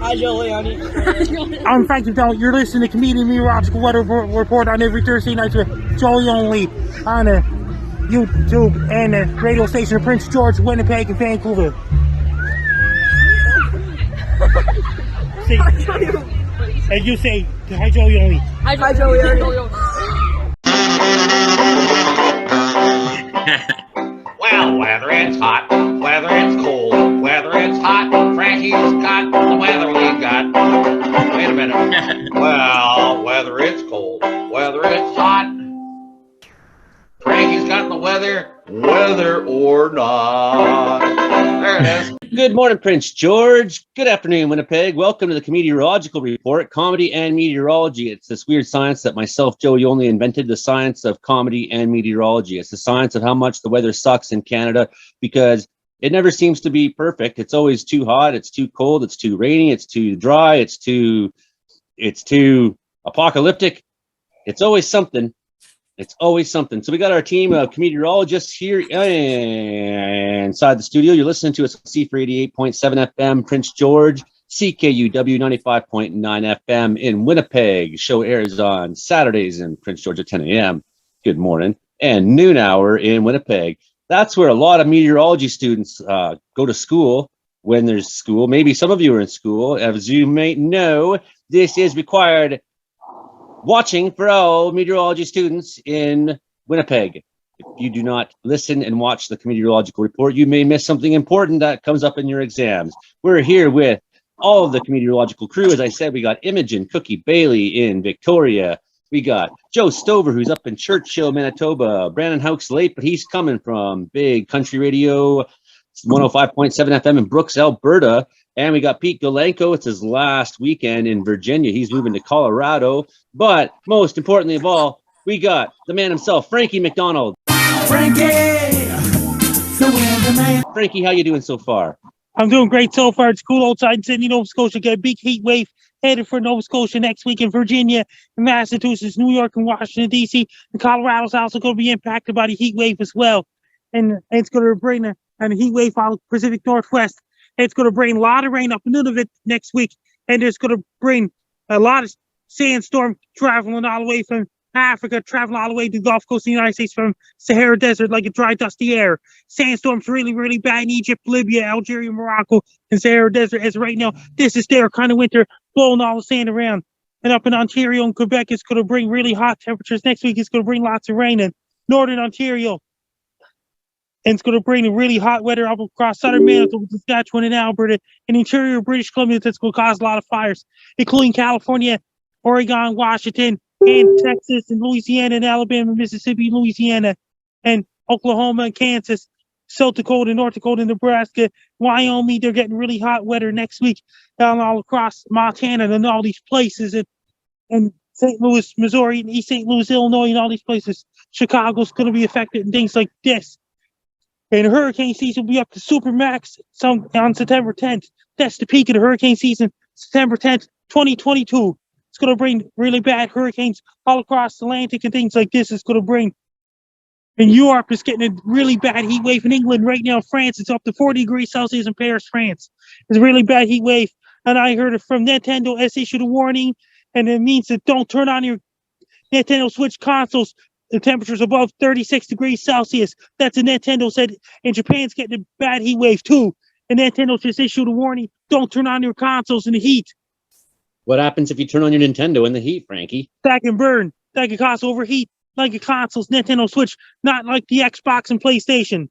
Hi, Joe Leone. I'm Frank McDonald. You're listening to Comedeorological Weather Report on every Thursday night with Joey Only on YouTube and the radio station of Prince George, Winnipeg, and Vancouver. And you say, hi, Joey Only. Hi, Joey Only. Well, whether it's hot, whether it's cold, whether it's hot, Frankie's got the weather we got. Wait a minute. Well, whether it's cold, whether it's hot, Frankie's got the weather, whether or not. There it is. Good morning, Prince George. Good afternoon, Winnipeg. Welcome to the Comedeorological Report, comedy and meteorology. It's this weird science that myself, Joey, only invented, the science of comedy and meteorology. It's the science of how much the weather sucks in Canada because it never seems to be perfect. It's always too hot, it's too cold, it's too rainy, it's too dry, it's too apocalyptic. It's always something. It's always something. So we got our team of meteorologists here inside the studio. You're listening to us on CFUR 88.7 FM, Prince George, CKUW 95.9 FM in Winnipeg. Show airs on Saturdays in Prince George at 10 a.m. Good morning. And noon hour in Winnipeg. That's where a lot of meteorology students go to school when there's school. Maybe some of you are in school. As you may know, this is required watching for all meteorology students in Winnipeg. If you do not listen and watch the Comedeorological Report, you may miss something important that comes up in your exams. We're here with all of the Comedeorological crew. As I said, we got Imogen Cookie Bailey in Victoria. We got Joe Stover, who's up in Churchill, Manitoba. Brandon Houck's late, but he's coming from Big Country Radio, 105.7 FM in Brooks, Alberta. And we got Pete Golenko. It's his last weekend in Virginia. He's moving to Colorado. But most importantly of all, we got the man himself, Frankie McDonald. Frankie, the weatherman. Frankie, how you doing so far? I'm doing great so far. It's cool outside in Sydney, Nova Scotia. Got a big heat wave headed for Nova Scotia next week in Virginia, Massachusetts, New York, and Washington, D.C. And Colorado's also going to be impacted by the heat wave as well. And it's going to bring a heat wave out of the Pacific Northwest. It's going to bring a lot of rain up in Nunavut next week. And it's going to bring a lot of sandstorm traveling all the way from Africa, traveling all the way to the Gulf Coast of the United States from Sahara Desert like a dry, dusty air. Sandstorms really, really bad in Egypt, Libya, Algeria, Morocco, and Sahara Desert. As right now, this is their kind of winter, blowing all the sand around. And up in Ontario and Quebec, it's going to bring really hot temperatures. Next week, it's going to bring lots of rain in northern Ontario. And it's going to bring really hot weather up across southern Manitoba, Saskatchewan, and Alberta, and interior British Columbia. That's going to cause a lot of fires, including California, Oregon, Washington, and Texas, and Louisiana, and Alabama, Mississippi, Louisiana, and Oklahoma, and Kansas, South Dakota, North Dakota, Nebraska, Wyoming. They're getting really hot weather next week down all across Montana and all these places, and St. Louis, Missouri, and East St. Louis, Illinois, and all these places. Chicago's going to be affected and things like this. And hurricane season will be up to supermax on September 10th. That's the peak of the hurricane season, September 10th, 2022. It's going to bring really bad hurricanes all across the Atlantic and things like this. It's going to bring, and Europe is getting a really bad heat wave in England right now. France, it's up to 40 degrees Celsius in Paris, France. It's a really bad heat wave. And I heard it from Nintendo has issued a warning, and it means that don't turn on your Nintendo Switch consoles. The temperature's above 36 degrees Celsius. That's what Nintendo said. And Japan's getting a bad heat wave too. And Nintendo just issued a warning. Don't turn on your consoles in the heat. What happens if you turn on your Nintendo in the heat, Frankie? That can burn. That can cause overheat. Like a console's Nintendo Switch. Not like the Xbox and PlayStation.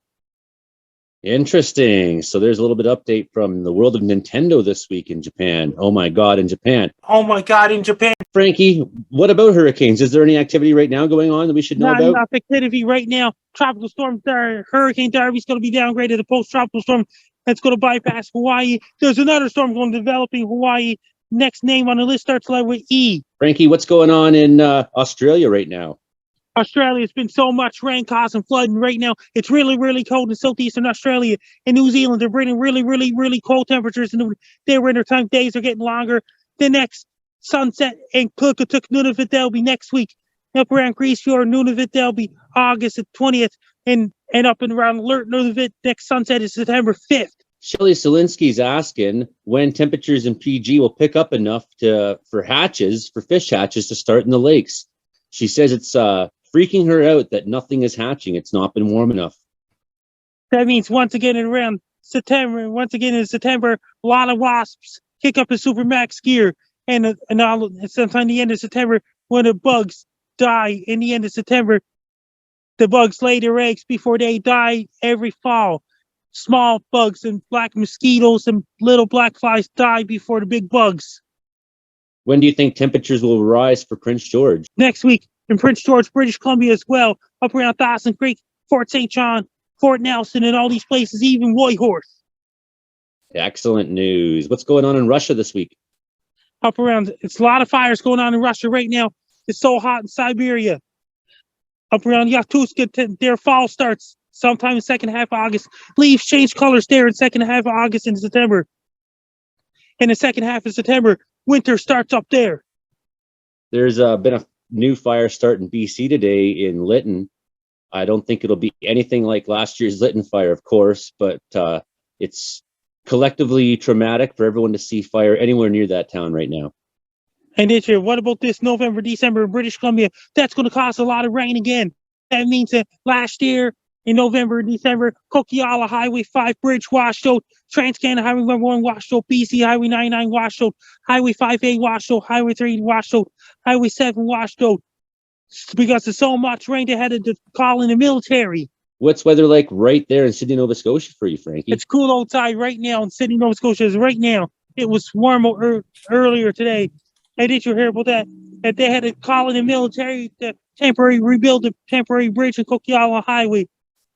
Interesting. So there's a little bit of update from the world of Nintendo this week in Japan. Oh my God, in Japan. Oh my God, in Japan. Frankie, what about hurricanes? Is there any activity right now going on that we should know about? Not activity right now. Tropical storm, Hurricane Darby's going to be downgraded to post-tropical storm. That's going to bypass Hawaii. There's another storm going to develop in Hawaii. Next name on the list starts with E. Frankie, what's going on in Australia right now? Australia's been so much rain causing flooding right now. It's really, really cold in southeastern Australia. In New Zealand, they're bringing really, really, really cold temperatures. And their wintertime days are getting longer. The next sunset in Cookatook, Nunavut, that'll be next week. Up around Greece Fjord, Nunavut, that'll be August 20th. And up and around Alert, Nunavut, next sunset is September 5th. Shelly Solinsky's asking when temperatures in PG will pick up enough for fish hatches to start in the lakes. She says it's freaking her out that nothing is hatching. It's not been warm enough. That means once again in September, a lot of wasps kick up in supermax gear, and sometime the end of September, when the bugs die in the end of September, the bugs lay their eggs before they die every fall. Small bugs and black mosquitoes and little black flies die before the big bugs. When do you think temperatures will rise for Prince George? Next week in Prince George, British Columbia as well, up around Dawson Creek, Fort St. John, Fort Nelson, and all these places, even Whitehorse. Excellent news. What's going on in Russia this week? It's a lot of fires going on in Russia right now. It's so hot in Siberia. Up around Yakutsk, their fall starts sometime in the second half of August. Leaves change colors there in the second half of August and September. In the second half of September, winter starts up there. There's been a new fire start in BC today in Lytton. I don't think it'll be anything like last year's Lytton fire, of course, but it's collectively traumatic for everyone to see fire anywhere near that town right now. And this year, what about this November, December in British Columbia? That's going to cause a lot of rain again. That means that last year in November and December, Coquihalla Highway 5 bridge washed out, Trans-Canada Highway 1 washed out, BC Highway 99 washed out, Highway 5A washed out, Highway 3 washed out, Highway 7 washed out. Because there's so much rain, they had to call in the military. What's weather like right there in Sydney, Nova Scotia for you, Frankie? It's cool outside right now in Sydney, Nova Scotia. Right now. It was warm earlier today. And did you hear about that? That they had to call in the military to rebuild the temporary bridge on Coquihalla Highway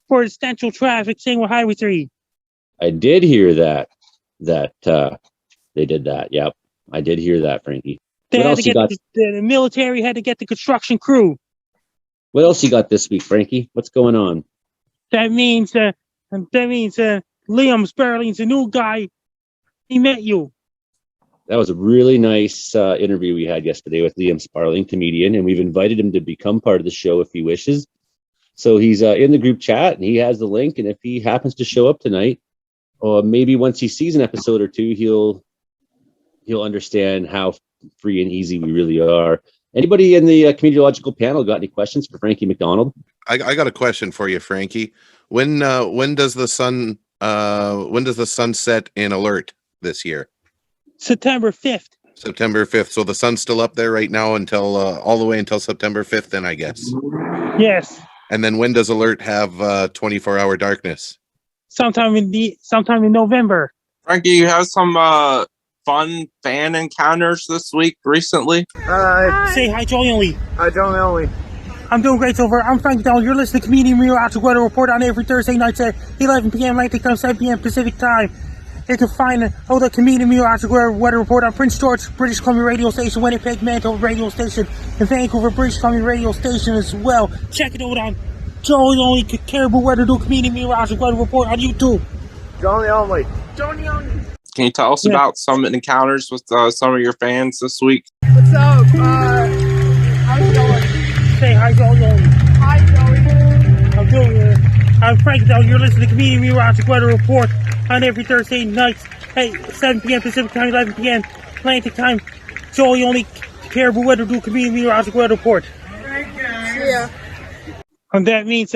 for essential traffic, same with Highway 3. I did hear that they did that. Yep, I did hear that, Frankie. The military had to get the construction crew. What else you got this week, Frankie? What's going on? That means Liam Sparling's a new guy. He met you. That was a really nice interview we had yesterday with Liam Sparling, comedian, and we've invited him to become part of the show if he wishes. So he's in the group chat, and he has the link, and if he happens to show up tonight, or maybe once he sees an episode or two, he'll understand how free and easy we really are. Anybody in the Comedeorological panel got any questions for Frankie McDonald? I got a question for you, Frankie. When does the sun set in Alert this year? September 5th. September 5th. So the sun's still up there right now until all the way until September 5th, then I guess. Yes. And then when does Alert have 24-hour darkness? Sometime in November. Frankie, you have some fun fan encounters this week recently? Say hi, Joey. Hi, Joey. I'm doing great so far. I'm Frank Donald. You're listening to Comedian Meteorological Weather Report on every Thursday nights at 11 p.m. Atlantic Time, 7 p.m. Pacific Time. You can find the Comedian Meteorological Weather Report on Prince George, British Columbia radio station, Winnipeg, Manitoba radio station, and Vancouver, British Columbia radio station as well. Check it out on Joey Only Caribou Weather Do Comedian Meteorological Weather Report on YouTube. Johnny only. Can you tell us about some encounters with some of your fans this week? What's up? How's it going? Say hi, Joey. Hi, Joey. I'm Frank Donald. You're listening to Comedian Meteorological Weather Report on every Thursday night at 7 p.m. Pacific Time, 11 p.m. Atlantic Time. Joey Only Caribou Weather Do Comedian Meteorological Weather Report. Yeah. And that means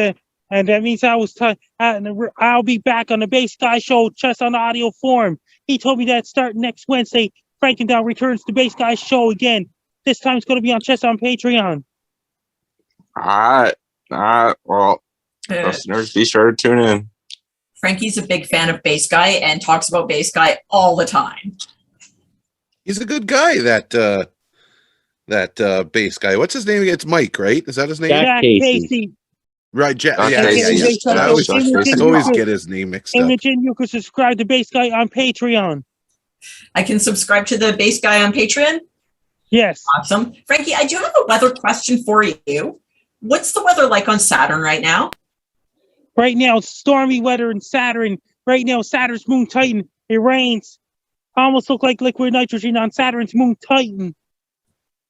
I'll be back on the Bass Guy Show just on the audio form. He told me that starting next Wednesday, Frankendown returns to Bass Guy Show again. This time it's going to be on Chess on Patreon. All right. Well, listeners, be sure to tune in. Frankie's a big fan of Bass Guy and talks about Bass Guy all the time. He's a good guy, that bass guy. What's his name? It's Mike, right? Is that his name? Jack Casey. Right, Jack. Jack Yeah. Casey. I always get his name mixed up. Imogen, you can subscribe to Bass Guy on Patreon. I can subscribe to the Bass Guy on Patreon? Yes. Awesome. Frankie, I do have a weather question for you. What's the weather like on Saturn right now? Right now, it's stormy weather in Saturn. Right now, Saturn's moon Titan. It rains. Almost look like liquid nitrogen on Saturn's moon Titan.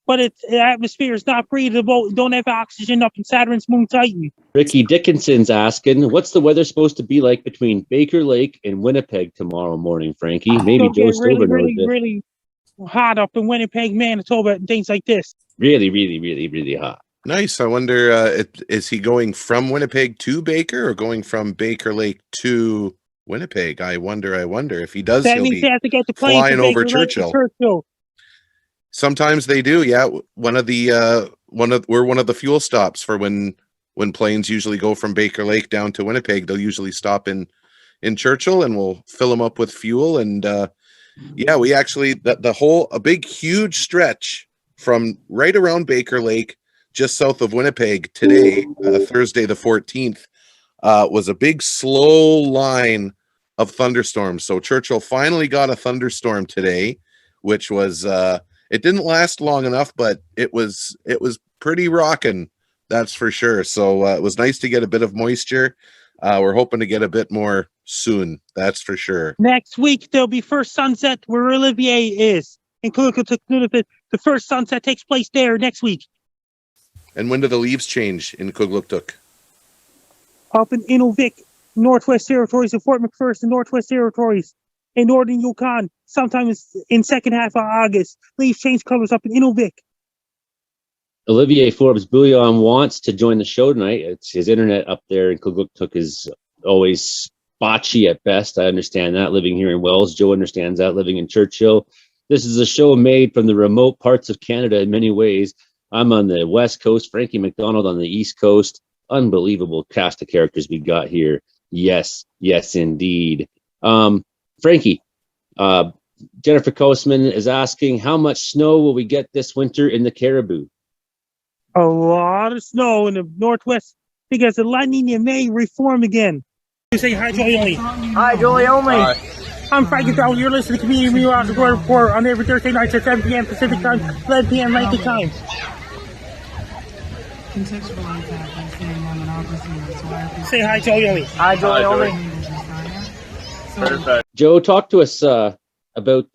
but the atmosphere is not breathable. Don't have oxygen up in Saturn's moon Titan. Ricky Dickinson's asking, what's the weather supposed to be like between Baker Lake and Winnipeg tomorrow morning, Frankie? Maybe It'll Joe get Silver knows really, this. really hot up in Winnipeg, Manitoba, and things like this. Really, really, really, really hot. Nice. I wonder, is he going from Winnipeg to Baker or going from Baker Lake to Winnipeg? I wonder if he does, That he'll means be they have to get the plane flying from over Baker Lake to Churchill. Churchill. Sometimes they do. Yeah. We're one of the fuel stops for when planes usually go from Baker Lake down to Winnipeg. They'll usually stop in Churchill, and we'll fill them up with fuel. And yeah, we actually a big huge stretch from right around Baker Lake, just south of Winnipeg today, Thursday the 14th, was a big slow line of thunderstorms. So Churchill finally got a thunderstorm today, which was it didn't last long enough, but it was pretty rocking, that's for sure. So it was nice to get a bit of moisture. We're hoping to get a bit more soon, that's for sure. Next week, there'll be first sunset where Olivier is. In Comedeorological, the first sunset takes place there next week. And when do the leaves change in Comedeorological? Up in Inuvik, Northwest Territories, and Fort McPherson, in Northwest Territories, in Northern Yukon, sometimes in second half of August. Leaves change colors up in Inuvik. Olivier Forbes Bouillon wants to join the show tonight. It's his internet up there in Comedeorological is always spotchy at best. I understand that, living here in Wells. Joe understands that, living in Churchill. This is a show made from the remote parts of Canada in many ways. I'm on the West Coast, Frankie McDonald on the East Coast. Unbelievable cast of characters we got here. Yes, indeed. Frankie, Jennifer Coastman is asking, how much snow will we get this winter in the Caribou? A lot of snow in the Northwest because the La Nina may reform again. You say hi, Joey Only. Hi, Joey Only. I'm Frankie McDonald. You're listening to Community Meteorological Report on every Thursday night at 7 p.m. Pacific Time, 11 p.m. Mountain Time. Say hi, Joey Only. Hi, Joey Only. Joe, talk to us about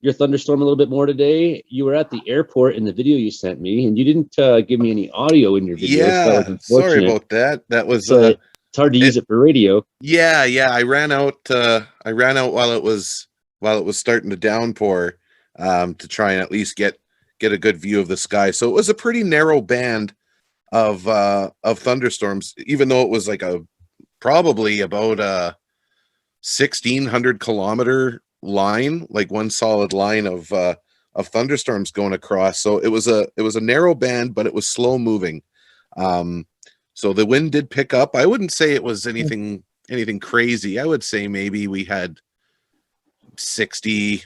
your thunderstorm a little bit more today. You were at the airport in the video you sent me, and you didn't give me any audio in your video. Yeah, sorry about that. That was it's hard to use it for radio. Yeah. I ran out while it was starting to downpour to try and at least get a good view of the sky. So it was a pretty narrow band of thunderstorms, even though it was like probably about a 1,600 kilometer line, like one solid line of thunderstorms going across. So it was a narrow band, but it was slow moving. So the wind did pick up. I wouldn't say it was anything crazy. I would say maybe we had 60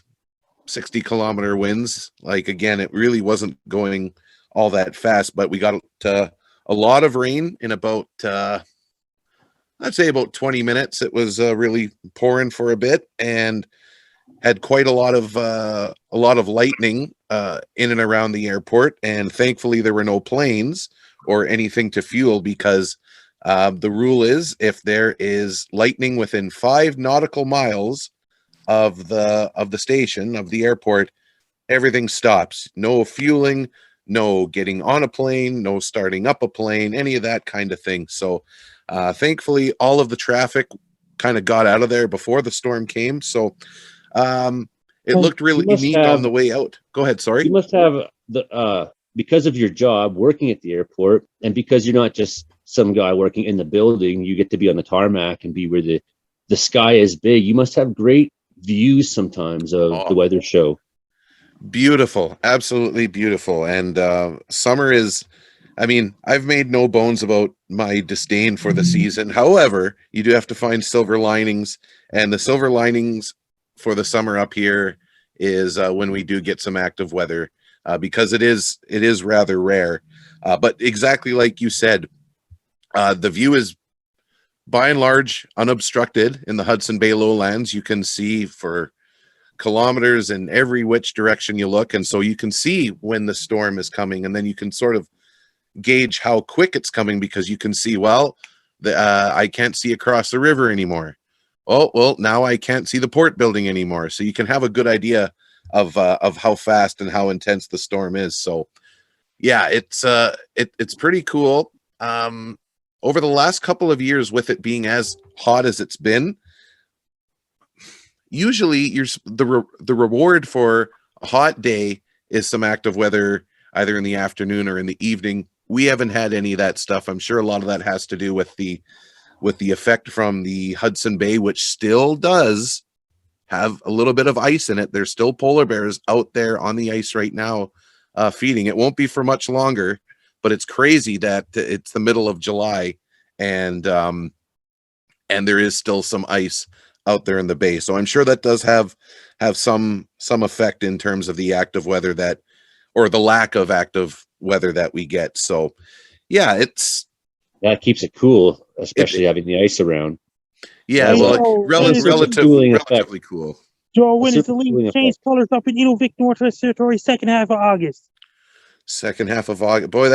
kilometer winds. Like, again, it really wasn't going all that fast, but we got a lot of rain in about I'd say about 20 minutes. It was really pouring for a bit and had quite a lot of lightning in and around the airport. And thankfully there were no planes or anything to fuel, because the rule is if there is lightning within 5 nautical miles of the station, of the airport, everything stops. No fueling, no getting on a plane, no starting up a plane, any of that kind of thing. So thankfully all of the traffic kind of got out of there before the storm came. So it looked really neat on the way out. Go ahead. Sorry. You must have because of your job working at the airport, and because you're not just some guy working in the building, you get to be on the tarmac and be where the sky is big. You must have great views sometimes of the weather show. Beautiful. Absolutely beautiful. And summer is, I mean, I've made no bones about my disdain for the season. However, you do have to find silver linings, and the silver linings for the summer up here is when we do get some active weather, because it is rather rare. But exactly like you said, the view is by and large unobstructed in the Hudson Bay lowlands. You can see for kilometers in every which direction you look, and so you can see when the storm is coming, and then you can sort of gauge how quick it's coming, because you can see, well, I can't see across the river anymore. Oh, well, now I can't see the port building anymore. So you can have a good idea of how fast and how intense the storm is. So yeah, it's pretty cool. Over the last couple of years, with it being as hot as it's been, usually the reward for a hot day is some active weather, either in the afternoon or in the evening. We haven't had any of that stuff. I'm sure a lot of that has to do with the effect from the Hudson Bay, which still does have a little bit of ice in it. There's still polar bears out there on the ice right now, feeding. It won't be for much longer, but it's crazy that it's the middle of July and there is still some ice out there in the bay. So I'm sure that does have some effect in terms of the active weather or the lack of active weather that we get. So yeah, that keeps it cool, especially having the ice around. Yeah, well, relatively cool. Joe, when is the league change colors up in Inuvik Northwest Territory second half of August? Second half of August. Boy,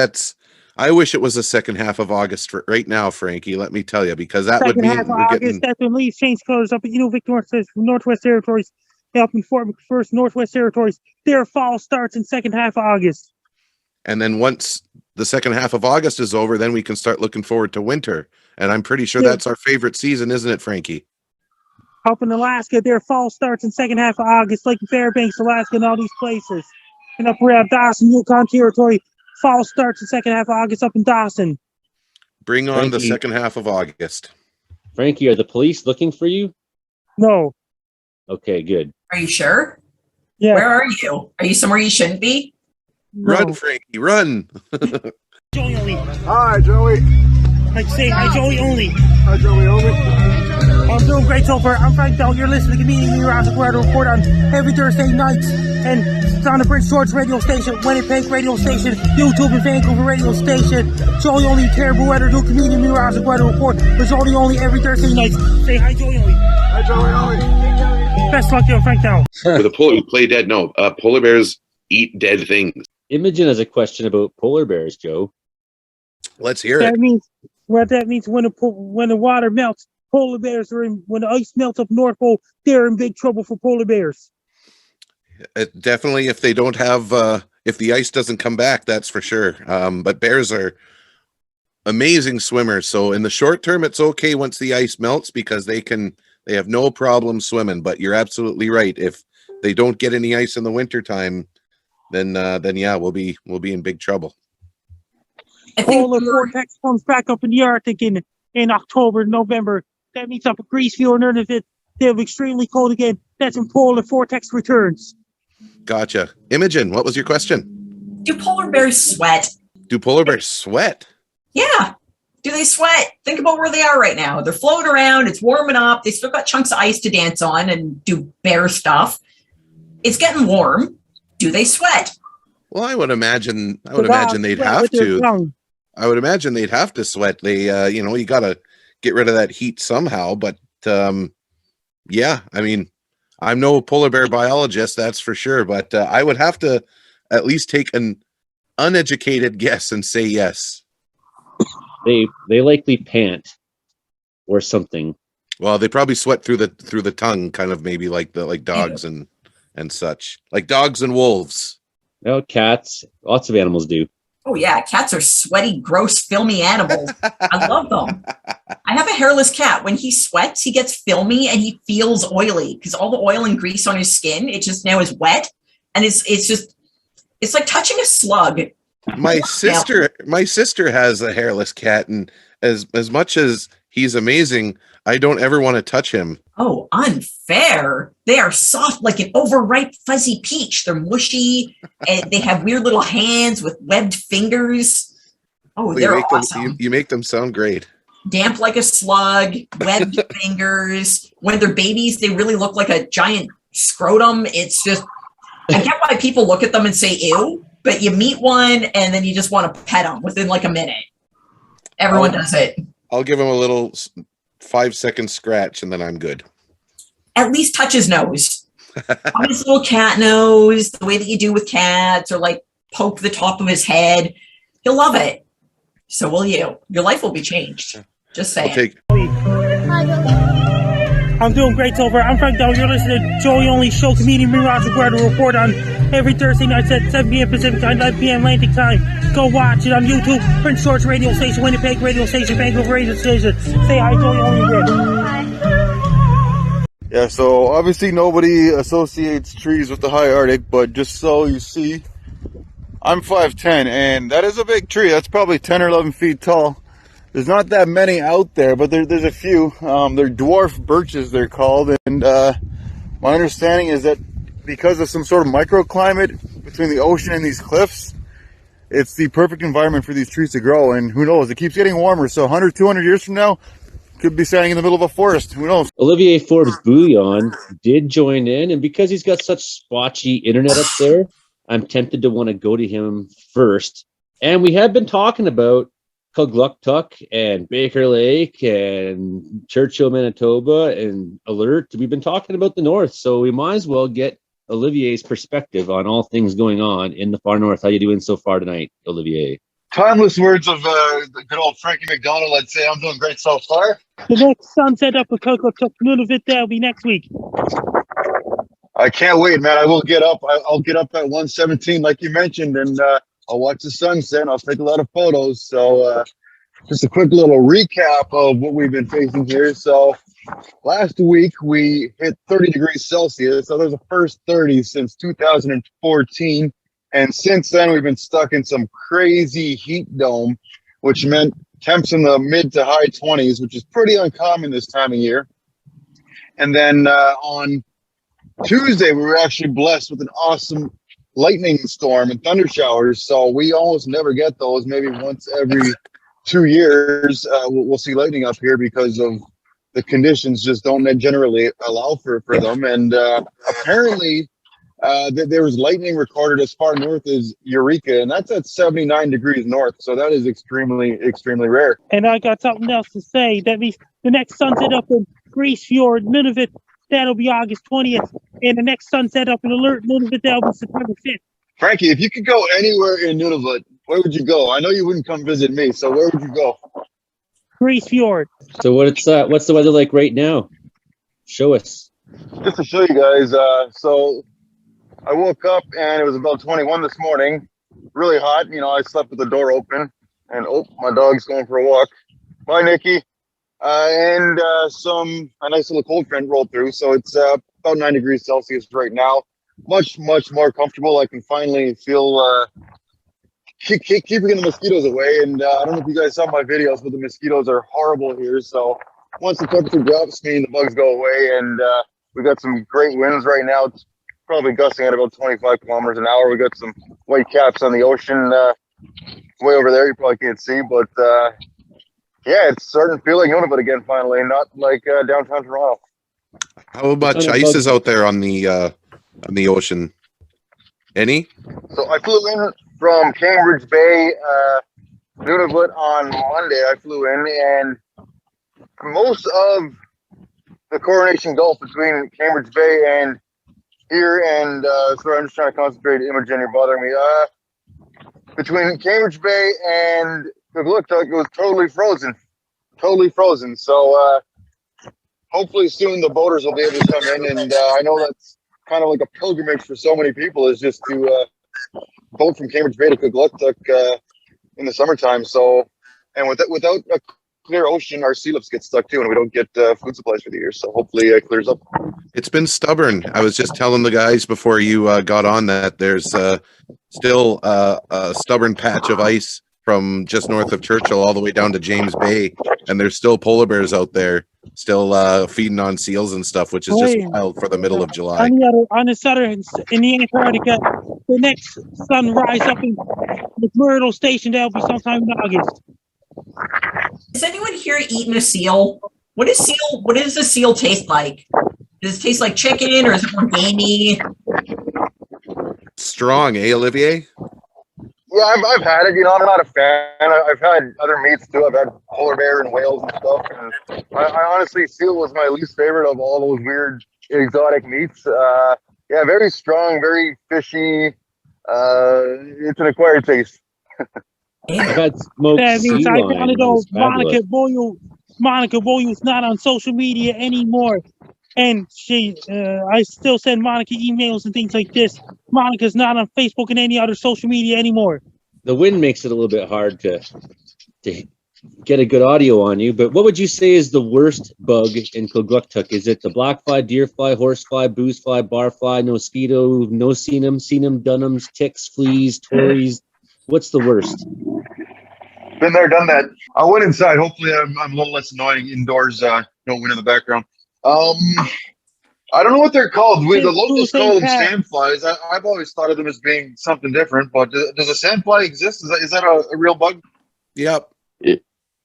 I wish it was the second half of August right now, Frankie, let me tell you, because that would mean we're getting... That's when leaves change colors up in Inuvik Northwest Territories, up in Fort McPherson Northwest Territories. Their fall starts in second half of August. And then once the second half of August is over, then we can start looking forward to winter. And I'm pretty sure that's our favorite season, isn't it, Frankie? Up in Alaska, their fall starts in second half of August, like Fairbanks, Alaska, and all these places. And up around Dawson, Yukon Territory, fall starts in second half of August up in Dawson. Bring on the second half of August. Frankie, are the police looking for you? No. Okay, good. Are you sure? Yeah. Where are you? Are you somewhere you shouldn't be? No. Run, Frankie, run. Joey only. Hi, Joey. I'd say hi, Joey only. Hi, Joey only. I'm doing great so far. I'm Frank Dell. You're listening to Comedian Meteorological Weather Report on every Thursday night. And it's on the Prince George radio station, Winnipeg radio station, YouTube and Vancouver radio station. Joey only, terrible weather, do Comedian Meteorological Weather Report. There's Joey only every Thursday night. Say hi, Joey only. Hi, Joey only. Best luck to you, Frank Dell. With a polar, play dead. No, polar bears eat dead things. Imogen has a question about polar bears, Joe. Let's hear it. That means when the water melts, polar bears are in. When the ice melts up North Pole, they're in big trouble for polar bears. Definitely, if they don't have, if the ice doesn't come back, that's for sure. But bears are amazing swimmers. So in the short term, it's okay once the ice melts because they have no problem swimming. But you're absolutely right. If they don't get any ice in the wintertime, then yeah, we'll be in big trouble. Polar vortex comes back up in the Arctic in October, November. That means up at Greaseview and Nunavut, they'll be extremely cold again. That's when polar vortex returns. Gotcha. Imogen, what was your question? Do polar bears sweat? Do polar bears sweat? Yeah. Do they sweat? Think about where they are right now. They're floating around. It's warming up. They still got chunks of ice to dance on and do bear stuff. It's getting warm. Do they sweat? Well, I would imagine they'd have to. I would imagine they'd have to sweat. They, you got to get rid of that heat somehow. But yeah, I mean, I'm no polar bear biologist, that's for sure. But I would have to at least take an uneducated guess and say yes. They likely pant or something. Well, they probably sweat through the tongue, kind of maybe like dogs and such, like dogs and wolves. No, cats. Lots of animals do. Oh yeah, cats are sweaty, gross, filmy animals. I love them. I have a hairless cat. When he sweats, he gets filmy and he feels oily because all the oil and grease on his skin, it just now is wet, and it's like touching a slug. My sister has a hairless cat, and as much as he's amazing, I don't ever want to touch him. Oh, unfair. They are soft like an overripe fuzzy peach. They're mushy and they have weird little hands with webbed fingers. Oh, they're awesome. You make them sound great. Damp like a slug, webbed fingers. When they're babies, they really look like a giant scrotum. It's just, I get why people look at them and say ew, but you meet one and then you just want to pet them within like a minute. Everyone does it. I'll give him a little 5-second scratch and then I'm good. At least touch his nose. On his little cat nose, the way that you do with cats, or like poke the top of his head. He'll love it. So will you. Your life will be changed. Just saying. I'm doing great so far. I'm Frank Dow. You're listening to Joey Only Show. Comedian Comedeorological to report on every Thursday night at 7 p.m. Pacific Time, 9 p.m. Atlantic Time. Go watch it on YouTube. Prince George Radio Station, Winnipeg Radio Station, Vancouver Radio Station. Say hi, Joey Only again. Yeah, so obviously nobody associates trees with the high Arctic, but just so you see, I'm 5'10", and that is a big tree. That's probably 10 or 11 feet tall. There's not that many out there, but there's a few. They're dwarf birches, they're called, and my understanding is that because of some sort of microclimate between the ocean and these cliffs, it's the perfect environment for these trees to grow, and who knows, it keeps getting warmer, so 100, 200 years from now, could be standing in the middle of a forest. Who knows? Olivier Forbes-Bouillon did join in, and because he's got such spotchy internet up there, I'm tempted to want to go to him first. And we have been talking about Kugluktuk and Baker Lake and Churchill, Manitoba, and Alert. We've been talking about the north, so we might as well get Olivier's perspective on all things going on in the far north. How you doing so far tonight, Olivier? Timeless words of the good old Frankie McDonald, I'd say I'm doing great so far. The next sunset up at Kugluktuk, none of it that'll be next week. I can't wait, man. I will get up. I'll get up at 1:17, like you mentioned, and I'll watch the sunset. I'll take a lot of photos. So just a quick little recap of what we've been facing here. So last week we hit 30 degrees Celsius. So there's the first 30 since 2014. And since then, we've been stuck in some crazy heat dome, which meant temps in the mid to high 20s, which is pretty uncommon this time of year. And then on Tuesday, we were actually blessed with an awesome lightning storm and thunder showers. So we almost never get those. Maybe once every 2 years, we'll see lightning up here because of the conditions just don't generally allow for them. And apparently, there was lightning recorded as far north as Eureka, and that's at 79 degrees north. So that is extremely, extremely rare. And I got something else to say. That means the next sunset up in Grease Fjord, none of it, that'll be August 20th. And the next sunset up in Alert, none of it, that'll be September 5th. Frankie, if you could go anywhere in Nunavut, where would you go? I know you wouldn't come visit me, so where would you go? Grease Fjord. So what's the weather like right now? Show us. Just to show you guys, so I woke up and it was about 21 this morning, really hot. You know, I slept with the door open, and my dog's going for a walk. Bye, Nikki. And a nice little cold front rolled through. So it's about 9 degrees Celsius right now. Much, much more comfortable. I can finally feel keeping the mosquitoes away. And I don't know if you guys saw my videos, but the mosquitoes are horrible here. So once the temperature drops, the bugs go away. And we got some great winds right now. It's probably gusting at about 25 kilometers an hour. We got some white caps on the ocean way over there. You probably can't see, but yeah, it's starting to feel like Nunavut again finally, not like downtown Toronto. How much ice is out there on the ocean? Any? So I flew in from Cambridge Bay, Nunavut on Monday. I flew in, and most of the Coronation Gulf between Cambridge Bay and here, and sorry, I'm just trying to concentrate. Imogen, you're bothering me. Between Cambridge Bay and Kugluktuk, it was totally frozen. So hopefully soon the boaters will be able to come in, and I know that's kind of like a pilgrimage for so many people, is just to boat from Cambridge Bay to Kugluktuk in the summertime. So, and without a clear ocean, our sea lifts get stuck too, and we don't get food supplies for the year. So hopefully it clears up. It's been stubborn. I was just telling the guys before you got on that there's still a stubborn patch of ice from just north of Churchill all the way down to James Bay, and there's still polar bears out there still feeding on seals and stuff, which is just wild for the middle of July. On the southern, in the Antarctica, the next sunrise up in McMurdo Station, that'll be sometime in August. Has anyone here eaten a seal? What does the seal taste like? Does it taste like chicken, or is it more gamey? Strong, eh, Olivier? Yeah, I've had it. You know, I'm not a fan. I've had other meats too. I've had polar bear and whales and stuff. And I honestly, seal was my least favorite of all those weird exotic meats. Yeah, very strong, very fishy. It's an acquired taste. I've had smoked sea lion. Monica Boyle Monica Bowie was not on social media anymore. And I still send Monica emails and things like this. Monica's not on Facebook and any other social media anymore. The wind makes it a little bit hard to get a good audio on you. But what would you say is the worst bug in Comedeorological? Is it the black fly, deer fly, horse fly, booze fly, bar fly, mosquito, no senum, dunums, ticks, fleas, tories? What's the worst? Been there, done that. I went inside. Hopefully, I'm a little less annoying indoors. No wind in the background. I don't know what they're called. The locals call them sandflies. I've always thought of them as being something different. But does a sandfly exist? Is that a real bug? Yep.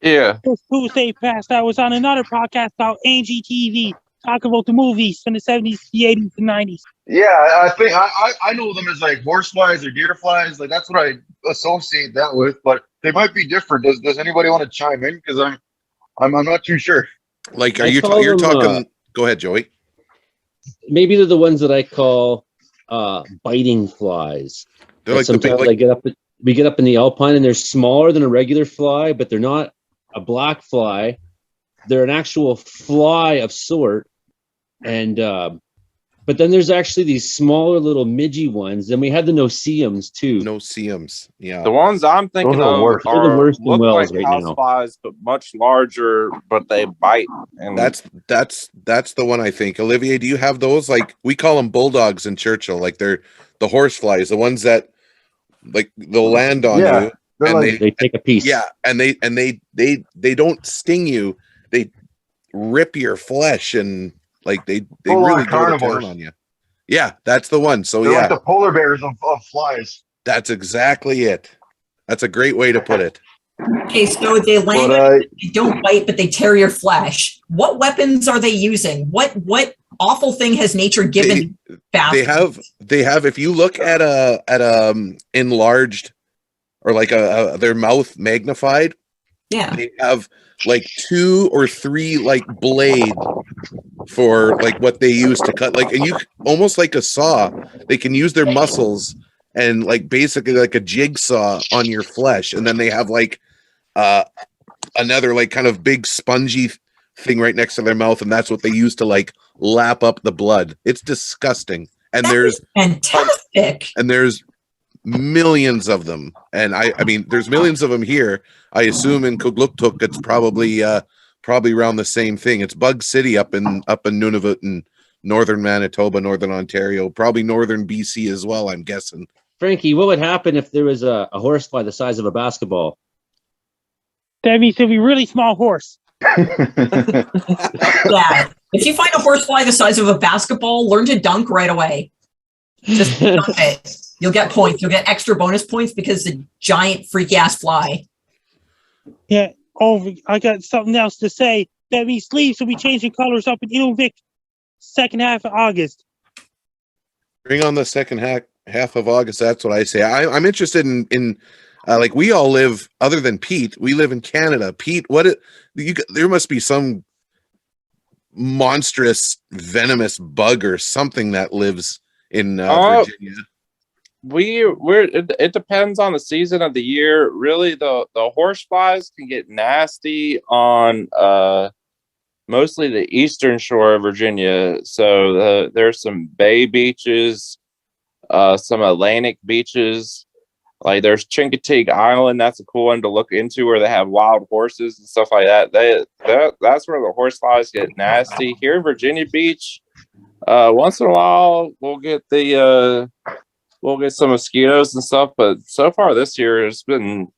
Yeah. Tuesday past, I was on another podcast about Angie TV, talking about the movies from the 70s, the 80s, and 90s. Yeah, I think I know them as like horse flies or deer flies. Like that's what I associate that with. But they might be different. Does anybody want to chime in? Because I'm not too sure. Like, you're talking? Go ahead, Joey. Maybe they're the ones that I call biting flies. They're like sometimes we get up in the alpine and they're smaller than a regular fly, but they're not a black fly. They're an actual fly of sort. And but then there's actually these smaller little midgy ones. Then we had the no-see-ums too. No-see-ums, yeah. The ones I'm thinking Those are of worse. are the worst in look Wells like right house now. flies, but much larger, but they bite. And That's the one I think. Olivier, do you have those? Like, we call them bulldogs in Churchill. Like, they're the horse flies, the ones that like they'll land on you and they take a piece. Yeah, and they don't sting you. They rip your flesh and like they really go to town on you. Yeah, that's the one. So they're yeah, like the polar bears of flies. that's exactly it. That's a great way to put it. Okay, so they land, they don't bite, but they tear your flesh. What weapons are they using? What awful thing has nature given? They have. If you look at a enlarged or like their mouth magnified, yeah, they have like 2 or 3 like blade for like what they use to cut, like, and you almost like a saw. They can use their muscles and like basically like a jigsaw on your flesh, and then they have like another like kind of big spongy thing right next to their mouth, and that's what they use to like lap up the blood. It's disgusting. And there's fantastic. And there's millions of them. And I mean, there's millions of them here. I assume in Comedeorological it's probably around the same thing. It's Bug City up in Nunavut and northern Manitoba, northern Ontario, probably northern BC as well, I'm guessing. Frankie, what would happen if there was a horsefly the size of a basketball? That means it'd be a really small horse. Yeah. If you find a horsefly the size of a basketball, learn to dunk right away. Just dunk it. You'll get points. You'll get extra bonus points because the giant freaky ass fly. Yeah. Oh, I got something else to say. That means leaves will be changing colors up in Inuvik second half of August. Bring on the second half of August. That's what I say. I'm interested in like we all live, other than Pete, we live in Canada. Pete, there must be some monstrous venomous bug or something that lives in Virginia. It depends on the season of the year. Really, the horse flies can get nasty on mostly the eastern shore of Virginia. So there's some bay beaches, some Atlantic beaches. Like there's Chincoteague Island. That's a cool one to look into, where they have wild horses and stuff like that. That's where the horse flies get nasty. Here in Virginia Beach, once in a while we'll get some mosquitoes and stuff, but so far this year it's been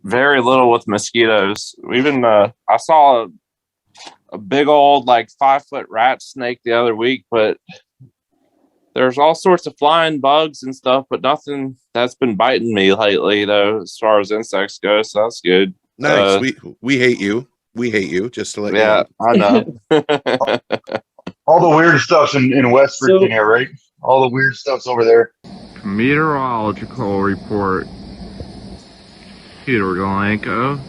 very little with mosquitoes. I saw a big old like 5-foot rat snake the other week, but there's all sorts of flying bugs and stuff, but nothing that's been biting me lately, though, as far as insects go. So that's good. Nice. We hate you. We hate you. Just to let you know. I know. All the weird stuff's in West Virginia, right? All the weird stuff's over there. Meteorological report. Peter Delanco.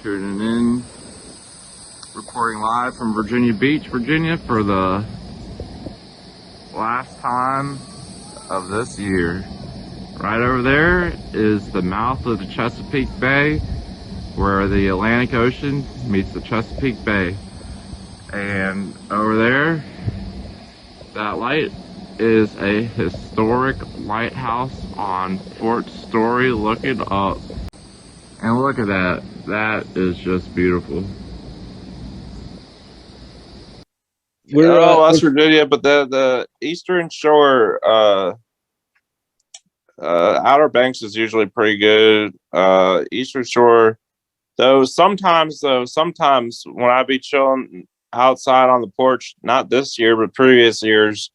Tuning in. Reporting live from Virginia Beach, Virginia for the last time of this year. Right over there is the mouth of the Chesapeake Bay, where the Atlantic Ocean meets the Chesapeake Bay. And over there, that light is a historic lighthouse on Fort Story. Look it up. And look at that. That is just beautiful. We're West Virginia, but the Eastern Shore, Outer Banks is usually pretty good. Eastern Shore, though, sometimes when I be chilling outside on the porch, not this year, but previous years,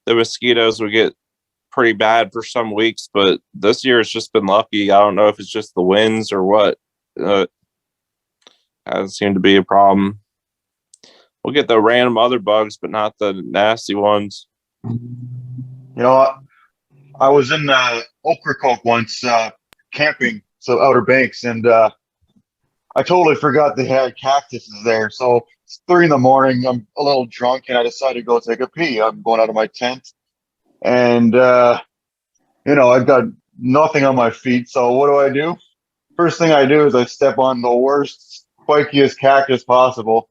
the mosquitoes would get pretty bad for some weeks, but this year it's just been lucky. I don't know if it's just the winds or what. Hasn't seemed to be a problem. We'll get the random other bugs, but not the nasty ones. You know, I was in Ocracoke once camping, so Outer Banks, and I totally forgot they had cactuses there. So it's 3 a.m. I'm a little drunk, and I decided to go take a pee. I'm going out of my tent, and I've got nothing on my feet. So what do? First thing I do is I step on the worst, spikiest cactus possible.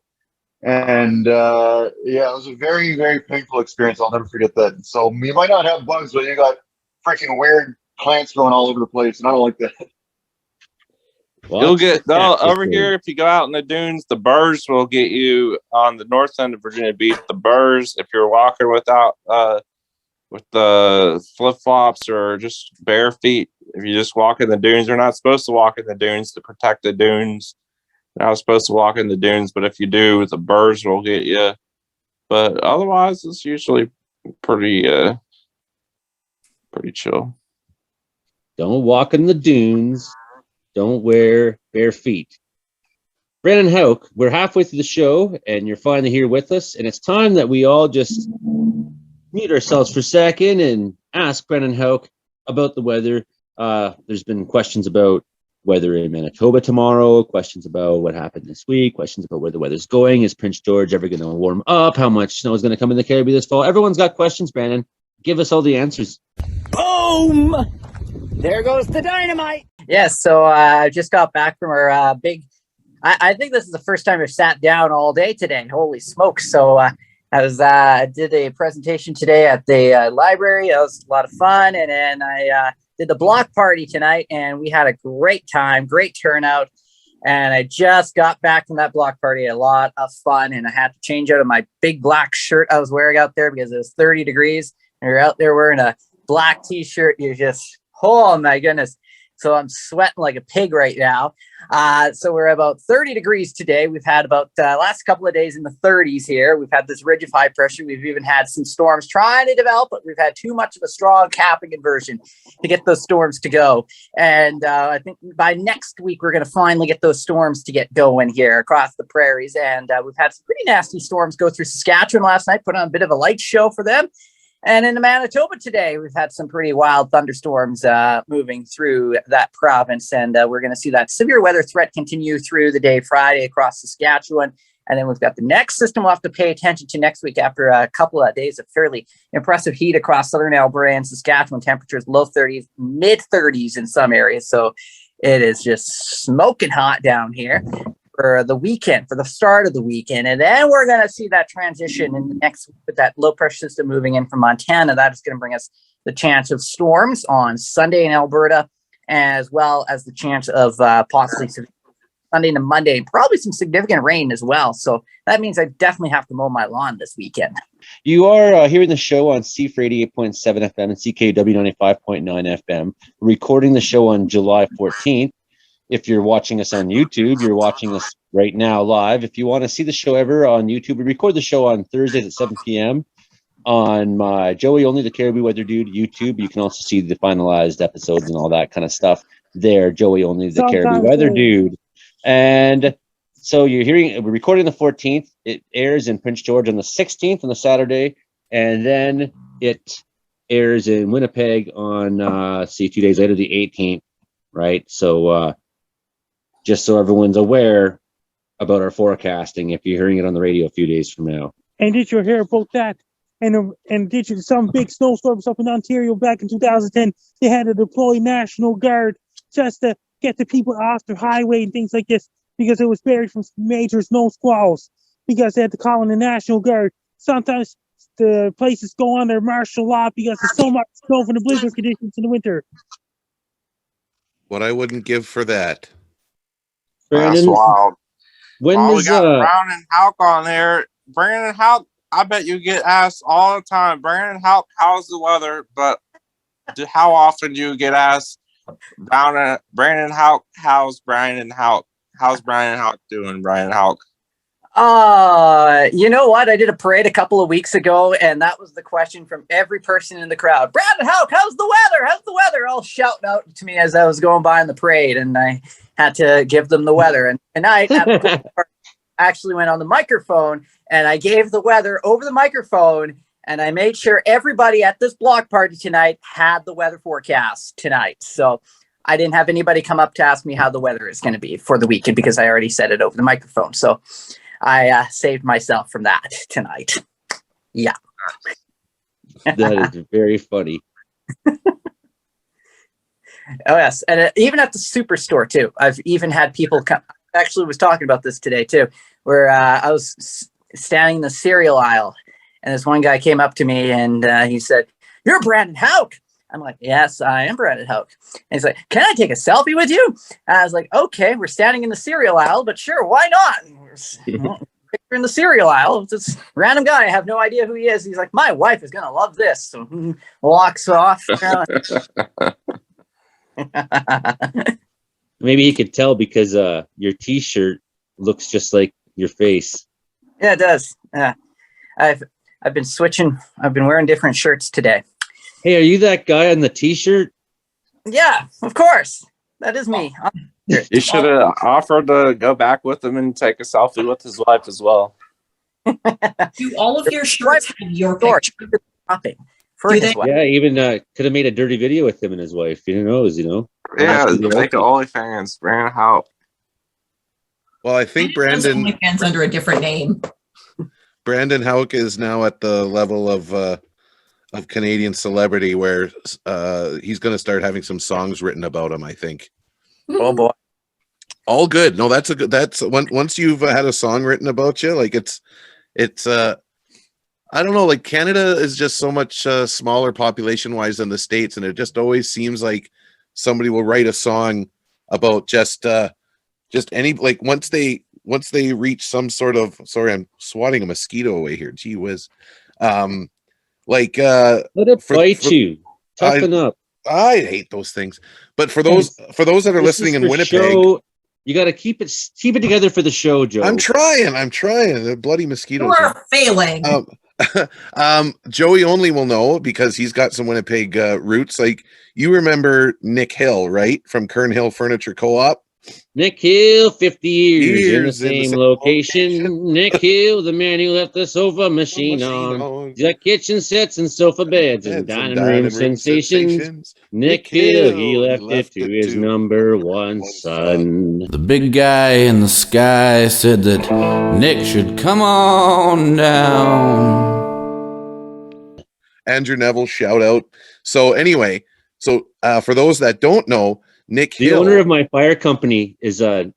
And yeah, it was a very, very painful experience. I'll never forget that. So you might not have bugs, but you got freaking weird plants growing all over the place, and I don't like that. You'll get over here if you go out in the dunes. The birds will get you on the north end of Virginia Beach. The birds, if you're walking without with the flip flops or just bare feet, if you just walk in the dunes, you're not supposed to walk in the dunes to protect the dunes. You're not supposed to walk in the dunes, but if you do, the birds will get you. But otherwise, it's usually pretty chill. Don't walk in the dunes. Don't wear bare feet. Brandon Houck, we're halfway through the show, and you're finally here with us. And it's time that we all just mute ourselves for a second and ask Brandon Houck about the weather. There's been questions about weather in Manitoba tomorrow, questions about what happened this week, questions about where the weather's going. Is Prince George ever going to warm up? How much snow is going to come in the Caribbean this fall? Everyone's got questions, Brandon. Give us all the answers. Boom! There goes the dynamite. Yes, so I just got back from our big. I think this is the first time I've sat down all day today. Holy smokes! So I did a presentation today at the library. It was a lot of fun, and then I did the block party tonight, and we had a great time, great turnout. And I just got back from that block party, a lot of fun, and I had to change out of my big black shirt I was wearing out there because it was 30 degrees, and you're out there wearing a black t-shirt. You're just, oh my goodness. So I'm sweating like a pig right now. So we're about 30 degrees today. We've had about last couple of days in the 30s here. We've had this ridge of high pressure. We've even had some storms trying to develop, but we've had too much of a strong capping inversion to get those storms to go. And I think by next week, we're going to finally get those storms to get going here across the prairies. And we've had some pretty nasty storms go through Saskatchewan last night, put on a bit of a light show for them. And in Manitoba today, we've had some pretty wild thunderstorms moving through that province. And we're going to see that severe weather threat continue through the day Friday across Saskatchewan. And then we've got the next system we'll have to pay attention to next week after a couple of days of fairly impressive heat across southern Alberta and Saskatchewan. Temperatures low 30s, mid 30s in some areas. So it is just smoking hot down here for the weekend, for the start of the weekend. And then we're going to see that transition in the next week with that low pressure system moving in from Montana. That is going to bring us the chance of storms on Sunday in Alberta, as well as the chance of possibly Sunday to Monday, and probably some significant rain as well. So that means I definitely have to mow my lawn this weekend. You are hearing the show on CFUR 88.7 FM and CKUW 95.9 FM, recording the show on July 14th. If you're watching us on YouTube, you're watching us right now live. If you want to see the show ever on YouTube, we record the show on Thursdays at 7 p.m. on my Joey Only, the Caribou Weather Dude YouTube. You can also see the finalized episodes and all that kind of stuff there. Joey Only, the Caribou Weather Dude. And so you're hearing, we're recording the 14th. It airs in Prince George on the 16th on the Saturday. And then it airs in Winnipeg on, 2 days later, the 18th. Right. So, just so everyone's aware about our forecasting, if you're hearing it on the radio a few days from now. And did you hear about that? And did you some big snowstorms up in Ontario back in 2010? They had to deploy National Guard just to get the people off the highway and things like this because it was buried from major snow squalls because they had to call in the National Guard. Sometimes the places go on their martial law because there's so much snow from the blizzard conditions in the winter. What I wouldn't give for that. That's Brandon, wild. when Well, we is got Brown and Hauk on here. Brandon Hauk, I bet you get asked all the time, Brandon Hauk, how's the weather? But how often do you get asked, Brandon Hauk, how's Brandon Hauk? How's Brandon Hauk doing, Brandon Hauk? You know what? I did a parade a couple of weeks ago, and that was the question from every person in the crowd. Brandon Hauk, how's the weather? How's the weather? All shouting out to me as I was going by in the parade, and I had to give them the weather. And tonight, I actually went on the microphone, and I gave the weather over the microphone, and I made sure everybody at this block party tonight had the weather forecast tonight. So I didn't have anybody come up to ask me how the weather is going to be for the weekend because I already said it over the microphone. So I saved myself from that tonight. Yeah. That is very funny. Oh, yes. And even at the superstore, too. I've even had people come. Actually, was talking about this today, too, where I was standing in the cereal aisle, and this one guy came up to me, and he said, "You're Brandon Hauk." I'm like, "Yes, I am Brandon Hauk." And he's like, "Can I take a selfie with you?" And I was like, "Okay, we're standing in the cereal aisle, but sure, why not?" Picture in the cereal aisle. It's this random guy. I have no idea who he is. He's like, "My wife is going to love this." So walks off. Maybe he could tell because your T-shirt looks just like your face. Yeah, it does. Yeah, I've been switching. I've been wearing different shirts today. Hey, are you that guy on the T-shirt? Yeah, of course. That is me. You should have offered to go back with him and take a selfie with his wife as well. Do all of your shirts have your picture? Yeah, even could have made a dirty video with him and his wife. Who knows, you know? Yeah, make an OnlyFans, Brandon Hauk. Well, I think Brandon OnlyFans under a different name. Brandon Hauk is now at the level of Canadian celebrity where he's going to start having some songs written about him, I think. Oh boy. All good. No, that's a good, that's once you've had a song written about you, like it's I don't know, like Canada is just so much smaller population wise than the States, and it just always seems like somebody will write a song about just any, like once they reach some sort of, sorry, I'm swatting a mosquito away here. Gee whiz. Let it bite you. Toughen up. I hate those things. But for those that are listening in Winnipeg, show, you got to keep it together for the show, Joe. I'm trying. The bloody mosquitoes. You are failing. Joey only will know because he's got some Winnipeg roots. Like, you remember Nick Hill, right? From Kern Hill Furniture Co-op. Nick Hill, 50 years in the same location. Nick Hill, the man who left the sofa machine on. He's got kitchen sets and sofa beds and dining room sensations. Nick Hill, he left it to his number one son. The big guy in the sky said that Nick should come on down. Andrew Neville, shout out. So anyway, for those that don't know, Nick the Hill, owner of my fire company, is that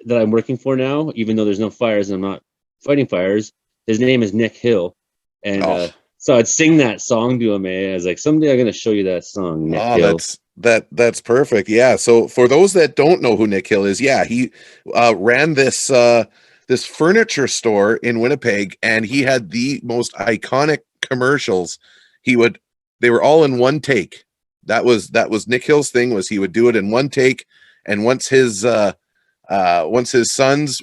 I'm working for now, even though there's no fires and I'm not fighting fires. His name is Nick Hill, and so I'd sing that song to him. I was like, someday I'm going to show you that song, Nick Hill. That's perfect. Yeah. So for those that don't know who Nick Hill is, yeah, he ran this furniture store in Winnipeg, and he had the most iconic commercials. They were all in one take. That was Nick Hill's thing, was he would do it in one take. And once his sons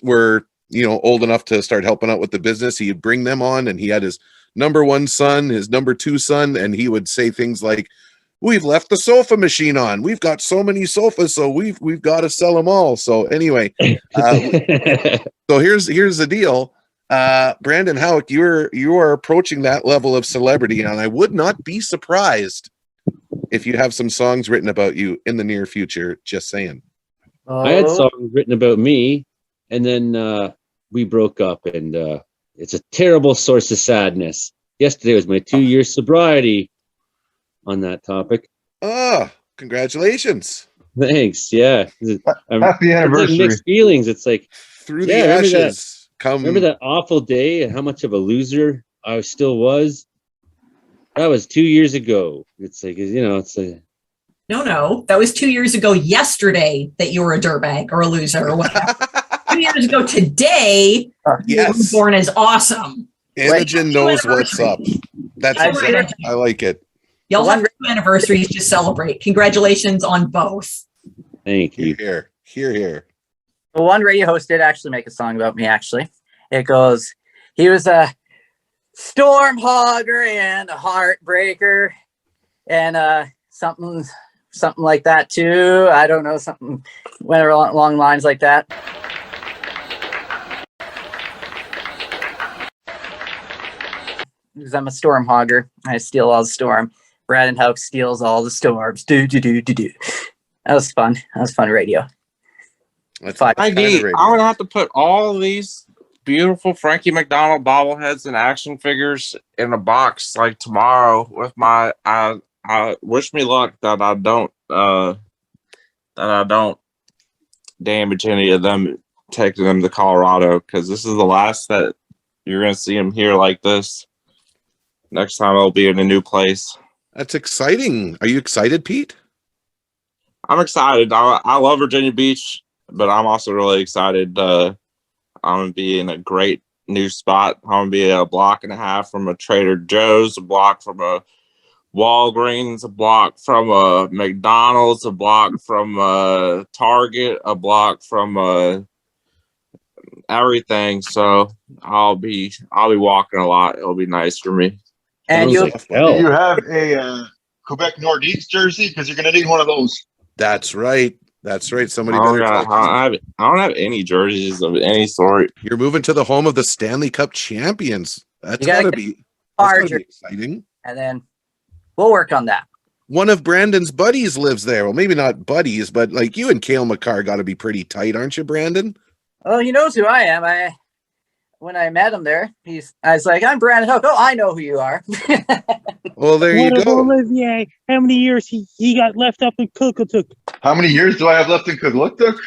were, old enough to start helping out with the business, he'd bring them on, and he had his number one son, his number two son, and he would say things like, "We've left the sofa machine on. We've got so many sofas, so we've got to sell them all." So anyway, so here's the deal. Brandon Hauk, you are approaching that level of celebrity, and I would not be surprised if you have some songs written about you in the near future. Just saying. I had songs written about me, and then we broke up, and it's a terrible source of sadness. Yesterday was my 2-year sobriety on that topic. Congratulations. Thanks. Yeah. Happy It's anniversary. like mixed feelings. It's like, Through yeah, the remember that? ashes, come. Remember that awful day and how much of a loser I still was? That was 2 years ago. It's like, it's like, No, that was 2 years ago yesterday that you were a dirtbag or a loser or whatever. 2 years ago today, you were Yes. born as awesome. Imogen knows what's up. That's exactly. I like it. Y'all have 2 anniversaries to celebrate. Congratulations on both. Thank you. Here, here, here. Well, one radio host did actually make a song about me, actually. It goes, he was a storm hogger and a heartbreaker and something like that too. I don't know, something went along lines like that. Because I'm a storm hogger. I steal all the storm. Brandon Houck steals all the storms. Do. That was fun. That was fun radio. I'm gonna have to put all of these beautiful Frankie McDonald bobbleheads and action figures in a box like tomorrow with my. I wish me luck that I don't damage any of them taking them to Colorado, because this is the last that you're gonna see them here like this. Next time I'll be in a new place. That's exciting. Are you excited, Pete? I'm excited. I love Virginia Beach, but I'm also really excited. I'm gonna be in a great new spot. I'm gonna be a block and a half from a Trader Joe's, a block from a Walgreens, a block from a McDonald's, a block from a Target, a block from everything. So I'll be walking a lot. It'll be nice for me. And do you have a Quebec Nordiques jersey? Because you're going to need one of those. That's right. That's right. Somebody I better. don't have any jerseys of any sort. You're moving to the home of the Stanley Cup champions. That's gotta be exciting. And then we'll work on that. One of Brandon's buddies lives there. Well, maybe not buddies, but like you and Cale McCarr got to be pretty tight, aren't you, Brandon? Oh, he knows who I am. When I met him there, I was like, I'm Brandon Hook. Oh, I know who you are. Well, there you go. Olivier, how many years he got left up in Cookatook? How many years do I have left in Cookatook?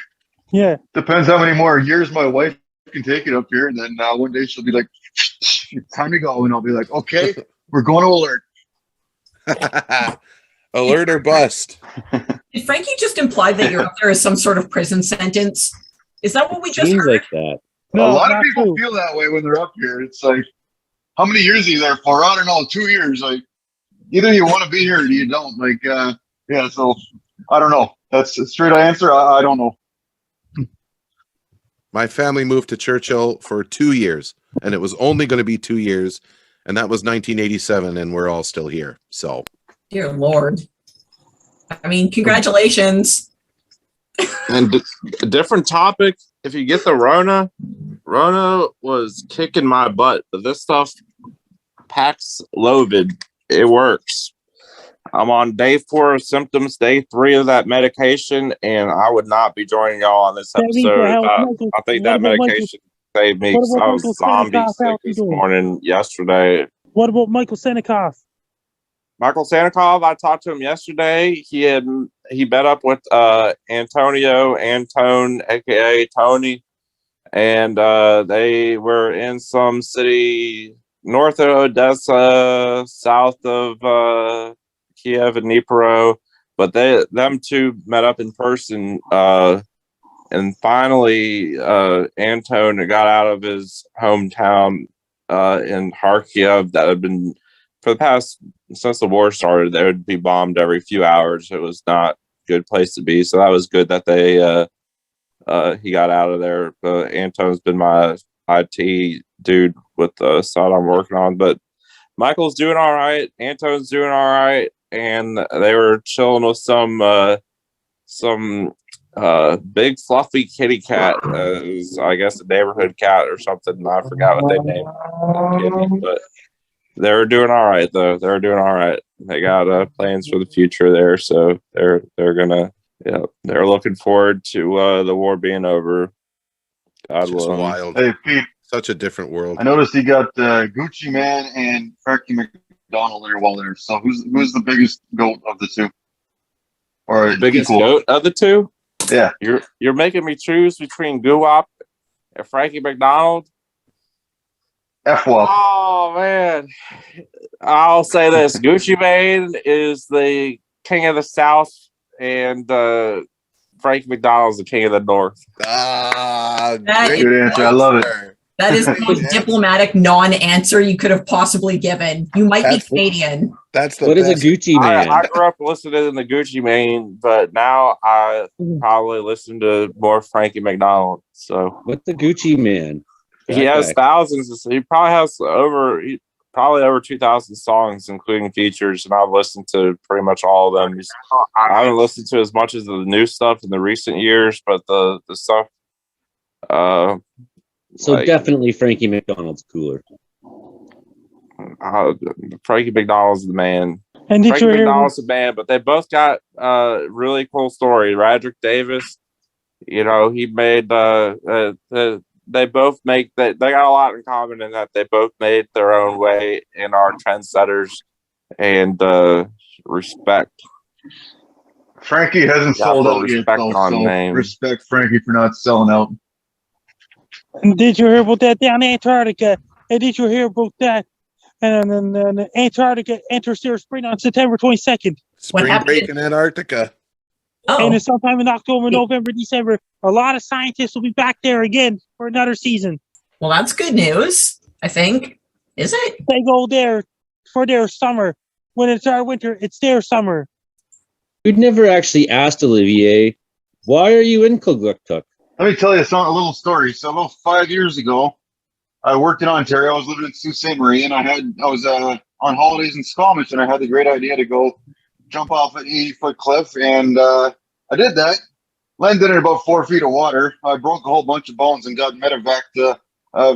Yeah. Depends how many more years my wife can take it up here. And then one day she'll be like, it's time to go. And I'll be like, okay, we're going to alert. Alert or bust. Did Frankie just imply that you're up there as some sort of prison sentence? Is that what we just Seems heard? like that. No, a lot of people feel that way when they're up here. It's like, how many years are you there for? I don't know, 2 years. Like, either you want to be here or you don't. Like, yeah, so I don't know. That's a straight answer. I don't know. My family moved to Churchill for 2 years, and it was only going to be 2 years, and that was 1987, and we're all still here. So, Dear Lord. I mean, congratulations. And a different topic. If you get the Rona was kicking my butt, but this stuff Paxlovid, it works. I'm on day 4 of symptoms, day 3 of that medication, and I would not be joining y'all on this episode. I think that medication saved me because I was zombie sick this morning yesterday. What about Michael Senikoff? Michael Sannikov, I talked to him yesterday. He met up with Antone, aka Tony, and they were in some city north of Odessa, south of Kiev and Dnipro, but them two met up in person, and finally Antone got out of his hometown in Kharkiv that had been, for the past, since the war started, they would be bombed every few hours. It was not a good place to be. So that was good that he got out of there. Anton's been my IT dude with the site I'm working on. But Michael's doing all right. Anton's doing all right. And they were chilling with some big fluffy kitty cat. I guess a neighborhood cat or something. I forgot what they named it, but they're doing all right though. They're doing all right. They got plans for the future there, so they're gonna, they're looking forward to the war being over. God willing. Wild. Hey Pete, such a different world. I noticed you got Gucci Man and Frankie McDonald there while there. So who's the biggest goat of the two? or The biggest equal? goat of the two? Yeah. You're making me choose between Guwop and Frankie McDonald. F-Wop. Oh man, I'll say this: Gucci Mane is the king of the South, and Frankie McDonald's the king of the North. Ah, That great is- Good answer. I love it. answer. That is the Great most answer. diplomatic non-answer you could have possibly given. You might be That's- Canadian. That's the What is a best. Gucci man? I grew up listening to the Gucci Mane, but now I probably listen to more Frankie McDonald. So What's the Gucci man? he That has guy. thousands. He probably has over 2,000 songs, including features, and I've listened to pretty much all of them. I haven't listened to as much as the new stuff in the recent years, but the stuff. So like, definitely Frankie McDonald's cooler. Frankie McDonald's the man. And did Frankie you hear? McDonald's the man, but they both got really cool story. Radrick Davis, he made they both make that they got a lot in common in that they both made their own way and are trendsetters and respect. Frankie hasn't Yeah, sold for out yet, respect though, on so name. respect Frankie for not selling out. Did you hear about that down in Antarctica? And did you hear about that? And then Antarctica enters their spring on September 22nd. Spring happened? break in Antarctica. And Oh, it's sometime in October, November, December. A lot of scientists will be back there again for another season. well, that's good news, I think. Is it? They go there for their summer. When it's our winter, it's their summer. We'd never actually asked Olivier, why are you in Cooktuk? Let me tell you a little story. So about 5 years ago, I worked in Ontario. I was living in Sault Ste. Marie, and I was on holidays in Squamish, and I had the great idea to go jump off an 80-foot cliff, and I did that. Landed in about 4 feet of water. I broke a whole bunch of bones and got medevac to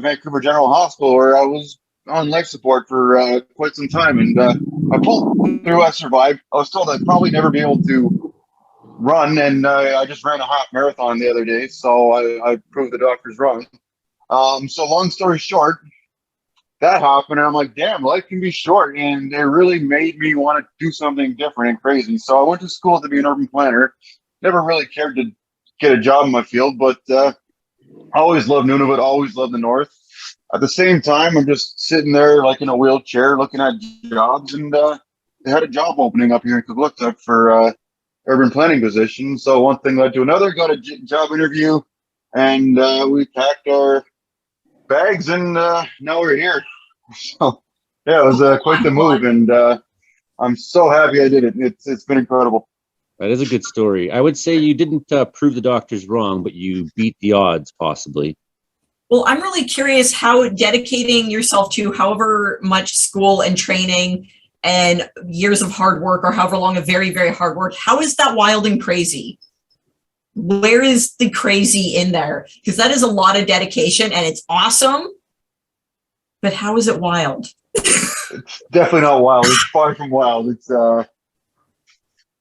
Vancouver General Hospital, where I was on life support for quite some time, and I pulled through. I survived. I was told I'd probably never be able to run, and I just ran a half marathon the other day, so I proved the doctors wrong. So long story short, that happened, and I'm like, damn, life can be short, and it really made me want to do something different and crazy. So I went to school to be an urban planner. Never really cared to get a job in my field, but always loved Nunavut, always loved the North. At the same time, I'm just sitting there like in a wheelchair looking at jobs, and they had a job opening up here in Cooktuk for urban planning position. So one thing led to another, got a job interview, and we packed our bags, and now we're here. So yeah, it was quite the move, and I'm so happy I did it. It's been incredible. That is a good story. I would say you didn't prove the doctors wrong, but you beat the odds, possibly. Well, I'm really curious how dedicating yourself to however much school and training and years of hard work, or however long of very, very hard work, how is that wild and crazy? Where is the crazy in there? Because that is a lot of dedication and it's awesome. But how is it wild? It's definitely not wild. It's far from wild. It's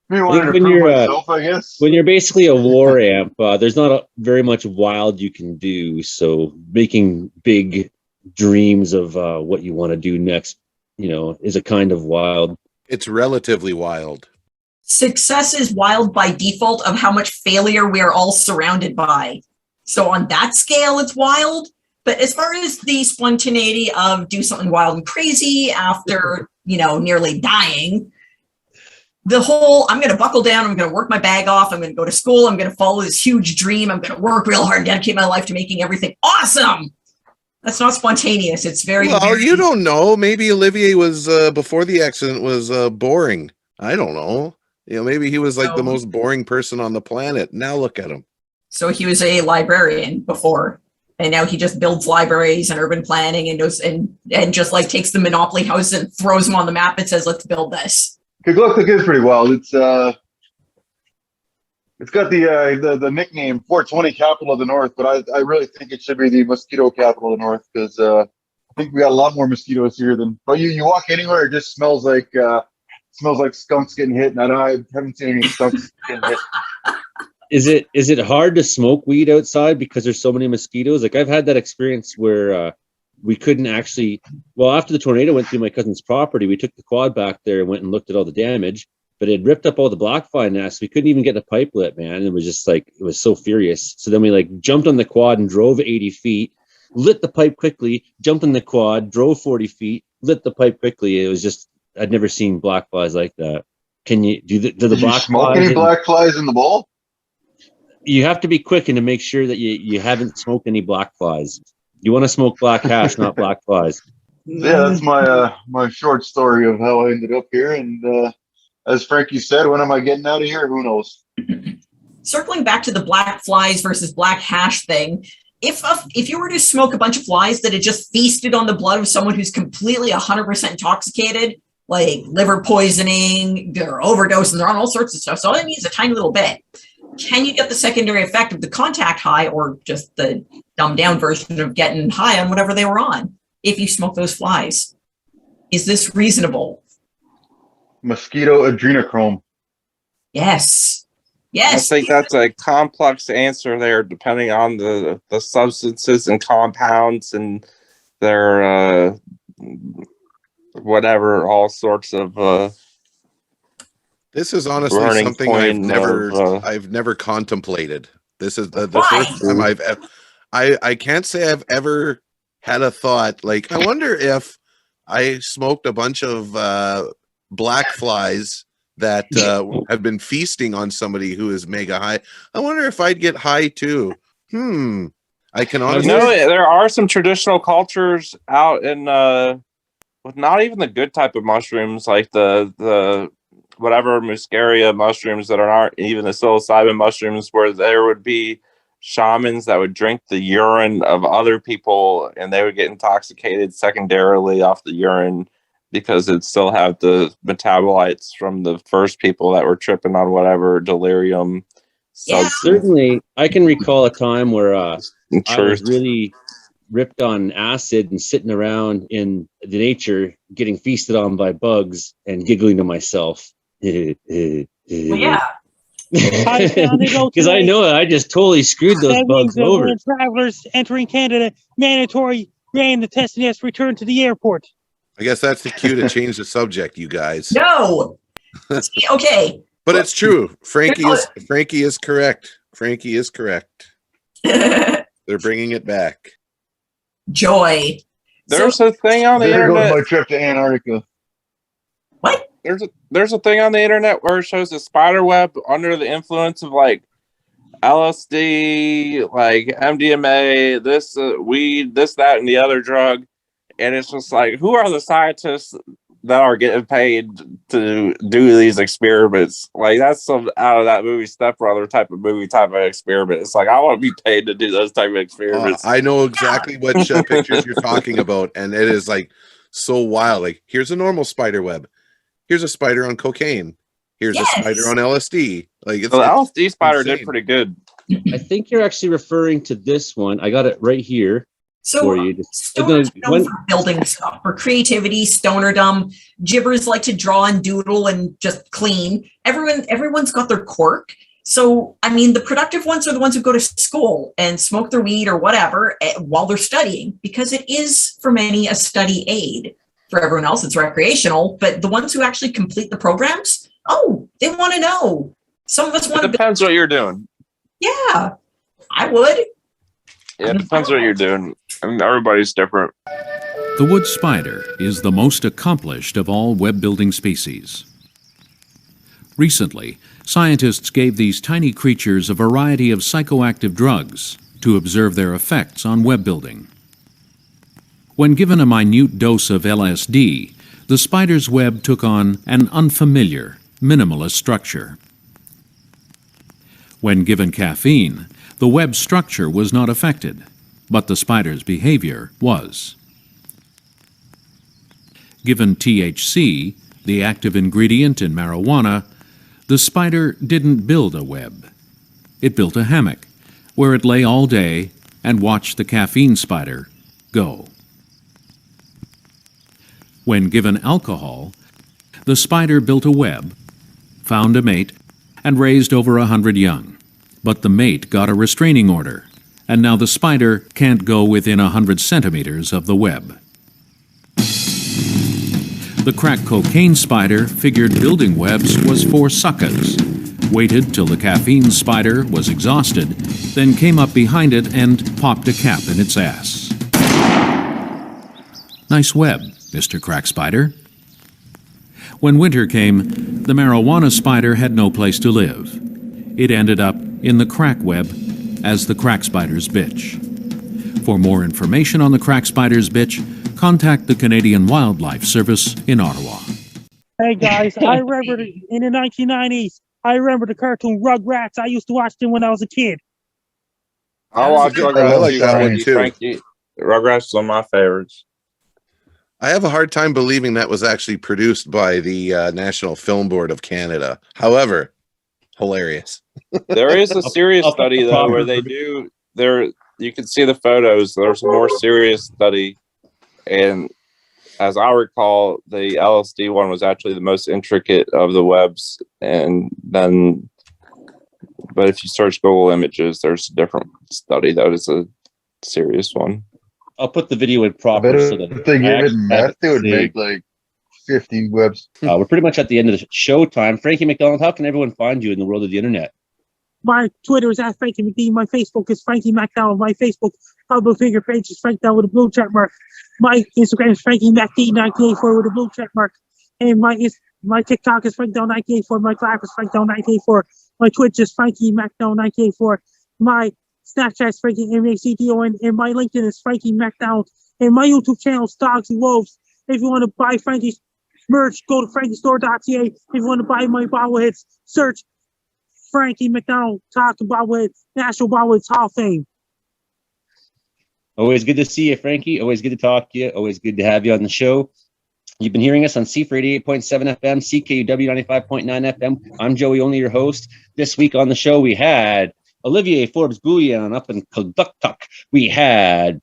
me wanting to when prove you're, myself, I guess. When you're basically a war amp, there's not very much wild you can do. So making big dreams of what you want to do next, is a kind of wild. It's relatively wild. Success is wild by default of how much failure we are all surrounded by. So on that scale, it's wild. But as far as the spontaneity of do something wild and crazy after, nearly dying, the whole, I'm going to buckle down, I'm going to work my bag off, I'm going to go to school, I'm going to follow this huge dream, I'm going to work real hard and dedicate my life to making everything awesome. That's not spontaneous. It's very, Well, you don't know. Maybe Olivier was, before the accident, was boring. I don't know. Maybe he was like the most boring person on the planet. Now look at him. So he was a librarian before, and now he just builds libraries and urban planning and goes and just like takes the Monopoly house and throws them on the map and says, let's build this. Cooktuk is pretty wild. It's got the nickname 420 capital of the North, but I really think it should be the mosquito capital of the North, because I think we got a lot more mosquitoes here than. But you walk anywhere, it just smells like skunks getting hit, and I haven't seen any skunks getting hit. Is it hard to smoke weed outside because there's so many mosquitoes? Like I've had that experience where we couldn't actually. Well, after the tornado went through my cousin's property, we took the quad back there and went and looked at all the damage. but it ripped up all the black fly nests. We couldn't even get the pipe lit, man. It was just like, it was so furious. So then we like jumped on the quad and drove 80 feet, lit the pipe quickly, jumped on the quad, drove 40 feet, lit the pipe quickly. It was just, I'd never seen black flies like that. Can you do the Did you black smoke flies any black flies in the bowl? You have to be quick and to make sure that you haven't smoked any black flies. You want to smoke black hash, not black flies. Yeah, that's my short story of how I ended up here. And as Frankie said, when am I getting out of here? Who knows? Circling back to the black flies versus black hash thing, if you were to smoke a bunch of flies that had just feasted on the blood of someone who's completely 100% intoxicated, like liver poisoning, they're overdosing, they're on all sorts of stuff, so all it needs is a tiny little bit. Can you get the secondary effect of the contact high, or just the dumbed down version of getting high on whatever they were on if you smoke those flies? Is this reasonable? Mosquito adrenochrome. Yes. Yes. I think that's a complex answer there, depending on the substances and compounds and their whatever, all sorts of This is honestly burning something I've never contemplated. This is the first time I can't say I've ever had a thought like, I wonder if I smoked a bunch of black flies that have been feasting on somebody who is mega high. I wonder if I'd get high too. I can honestly. No, there are some traditional cultures out in with not even the good type of mushrooms, like the whatever muscaria mushrooms that aren't even the psilocybin mushrooms, where there would be shamans that would drink the urine of other people and they would get intoxicated secondarily off the urine because it still have the metabolites from the first people that were tripping on whatever delirium. Yeah. Certainly, I can recall a time where I was really ripped on acid and sitting around in the nature getting feasted on by bugs and giggling to myself. Yeah. Because I know I just totally screwed those bugs over. Travelers entering Canada, mandatory random test test return to the airport. I guess that's the cue to change the subject, you guys. No. Okay. But it's true. Frankie is correct. Frankie is correct. They're bringing it back. Joy. There's a thing on the There internet. goes my trip to Antarctica. What? There's a thing on the internet where it shows a spider web under the influence of like LSD, like MDMA, this weed, this, that, and the other drug. And it's just like, who are the scientists that are getting paid to do these experiments? Like, that's some out of that movie Step Brother type of experiment. It's like, I want to be paid to do those type of experiments. I know exactly what pictures you're talking about, and it is like so wild. Like, here's a normal spider web. Here's a spider on cocaine. Here's a spider on LSD. Like, it's the LSD spider insane. did pretty good. I think you're actually referring to this one. I got it right here. So for you. stoners known for building stuff, for creativity, stonerdom. Gibbers like to draw and doodle and just clean. Everyone's got their quirk. So, I mean, the productive ones are the ones who go to school and smoke their weed or whatever while they're studying, because it is for many a study aid. For everyone else, it's recreational. But the ones who actually complete the programs, they want to know. Some of us want to. It depends what you're doing. Yeah, I would. Yeah, it depends what you're doing. I mean, everybody's different. The wood spider is the most accomplished of all web-building species. Recently, scientists gave these tiny creatures a variety of psychoactive drugs to observe their effects on web building. When given a minute dose of LSD, the spider's web took on an unfamiliar, minimalist structure. When given caffeine, the web structure was not affected, but the spider's behavior was. Given THC, the active ingredient in marijuana, the spider didn't build a web. It built a hammock, where it lay all day and watched the caffeine spider go. When given alcohol, the spider built a web, found a mate, and raised over 100 young. But the mate got a restraining order, and now the spider can't go within 100 centimeters of the web. The crack cocaine spider figured building webs was for suckers, waited till the caffeine spider was exhausted, then came up behind it and popped a cap in its ass. Nice web, Mr. Crack Spider. When winter came, the marijuana spider had no place to live. It ended up in the crack web as the crack spider's bitch. For more information on the crack spider's bitch, contact the Canadian Wildlife Service in Ottawa. Hey guys, I remember in the 1990s, I remember the cartoon Rugrats. I used to watch them when I was a kid. I watch I Rugrats like too, that one Frankie. too. Frankie. Rugrats is one of my favorites. I have a hard time believing that was actually produced by the National Film Board of Canada. However, hilarious. There is a serious study though where they do there. You can see the photos. There's a more serious study, and as I recall, the LSD one was actually the most intricate of the webs. And then, but if you search Google Images, there's a different study that is a serious one. I'll put the video in I proper bet so that if they I gave it actually have meth, it they would saved. make like 15 webs. We're pretty much at the end of the show time. Frankie McDonald, how can everyone find you in the world of the internet? My Twitter is at Frankie McD. My Facebook is Frankie McDowell. My Facebook public figure page is Frank Down with a blue check mark. My Instagram is Frankie McD1984 with a blue check mark. And my TikTok is Frank Down 1984. My Clap is Frank Down 1984. My Twitch is Frankie McDowell 1984. My Snapchat is Frankie MACDON. And my LinkedIn is Frankie McDowell. And my YouTube channel is Dogs and Wolves. If you want to buy Frankie's merch, go to frankiestore.ca. If you want to buy my bobbleheads, search Frankie McDonald talking about with National Bobbleheads Hall of Fame. Always good to see you, Frankie. Always good to talk to you. Always good to have you on the show. You've been hearing us on CFUR 88.7 FM, CKUW 95.9 FM. I'm Joey Only, your host. This week on the show, we had Olivier Forbes-Bouillon up in Kilducktuck. We had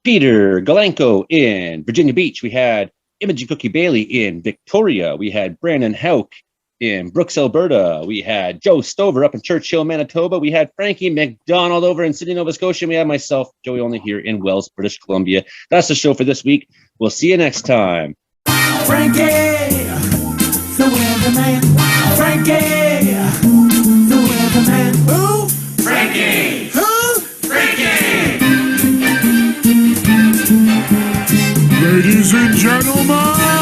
Peter Galanko in Virginia Beach. We had Imogen Cookie Bailey in Victoria. We had Brandon Hauk in Brooks, Alberta. We had Joe Stover up in Churchill, Manitoba. We had Frankie McDonald over in Sydney, Nova Scotia. And we have myself, Joey Only, here in Wells, British Columbia. That's the show for this week. We'll see you next time. Frankie, the weatherman. Frankie, the weatherman. Who? Frankie. Who? Frankie. Ladies and gentlemen.